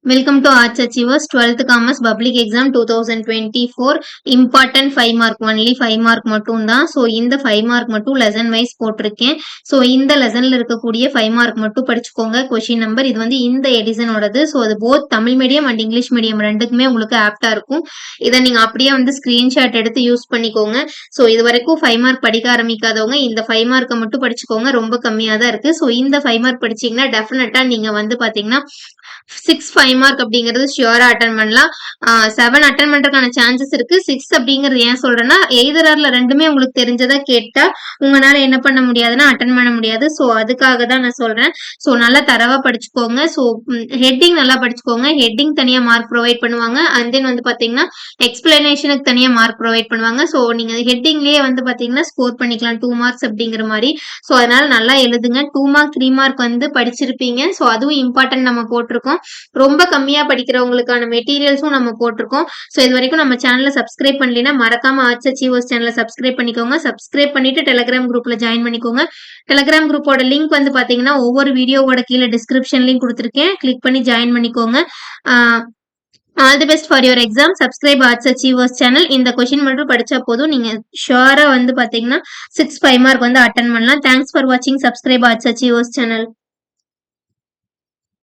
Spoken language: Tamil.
Welcome to Arts Achievers 12th Commerce Public Exam 2024 Important 5 mark only 5 mark மட்டும் தான். ஸோ இந்த 5 mark மட்டும் லெசன் வைஸ் போட்டிருக்கேன். ஸோ இந்த லெசனில் இருக்கக்கூடிய 5 mark மட்டும் படிச்சுக்கோங்க. கொஷின் நம்பர் இது வந்து இந்த எடிசனோடது. ஸோ அது both Tamil medium and English medium ரெண்டுக்குமே உங்களுக்கு ஆப்டா இருக்கும். இதை நீங்க அப்படியே வந்து ஸ்கிரீன்ஷாட் எடுத்து யூஸ் பண்ணிக்கோங்க. ஸோ இது வரைக்கும் 5 mark படிக்க ஆரம்பிக்காதவங்க இந்த 5 mark மட்டும் படிச்சுக்கோங்க. ரொம்ப கம்மியாக தான் இருக்கு. ஸோ இந்த 5 mark படிச்சீங்கன்னா டெஃபினட்டா நீங்க வந்து பாத்தீங்கன்னா 6 5 மார்க் அப்படிங்கிறது ஷியூரா அட்டன் பண்ணலாம். 7 அட்டன் பண்றதுக்கான சான்சஸ் இருக்கு. 6 அப்படிங்கிறது ஏன் சொல்றேன்னா எய்தர்ல ரெண்டுமே உங்களுக்கு தெரிஞ்சதா கேட்டா உங்களால என்ன பண்ண முடியாதுன்னா அட்டன் பண்ண முடியாது. ஸோ அதுக்காக தான் நான் சொல்றேன். ஸோ நல்லா தரவா படிச்சுக்கோங்க. ஸோ ஹெட்டிங் நல்லா படிச்சுக்கோங்க. ஹெட்டிங் தனியா மார்க் ப்ரொவைட் பண்ணுவாங்க. அண்ட் தென் வந்து பாத்தீங்கன்னா எக்ஸ்பிளனேஷனுக்கு தனியா மார்க் ப்ரொவைட் பண்ணுவாங்க. ஸோ நீங்க ஹெட்டிங்லயே வந்து பாத்தீங்கன்னா ஸ்கோர் பண்ணிக்கலாம் 2 மார்க்ஸ் அப்படிங்கிற மாதிரி. ஸோ அதனால நல்லா எழுதுங்க. 2 மார்க் 3 மார்க் வந்து படிச்சிருப்பீங்க. ஸோ அதுவும் இம்பார்ட்டன்ட் நம்ம போட்டிருக்கோம். ரொம்ப கம்மியா படிக்கிறவங்களுக்கான மெட்டீரியல்ஸும் நம்ம போட்டிருக்கோம். ஸோ இது வரைக்கும் நம்ம சேனலை சப்ஸ்கிரைப் பண்ணலைன்னா மறக்காம ஆர்ட்ஸ் அச்சீவர்ஸ் சேனலை சப்ஸ்கிரைப் பண்ணிக்கோங்க. சப்ஸ்கிரைப் பண்ணிட்டு டெலிகிராம் குரூப்ல ஜாயின் பண்ணிக்கோங்க. டெலிகிராம் குரூப்போட லிங்க் வந்து பாத்தீங்கன்னா ஒவ்வொரு வீடியோவோட கீழே டிஸ்கிரிப்ஷன் லிங்க் கொடுத்துருக்கேன். கிளிக் பண்ணி ஜாயின் பண்ணிக்கோங்க. All the best for your exam. Subscribe arts achievers channel. இந்த கொஸ்டின் மட்டும் படிச்சா போதும், நீங்க ஷுவரா வந்து பாத்தீங்கன்னா 6 5 மார்க் வந்து அட்டன் பண்ணலாம். தேங்க்ஸ் ஃபார் வாட்சிங். Subscribe arts achievers channel.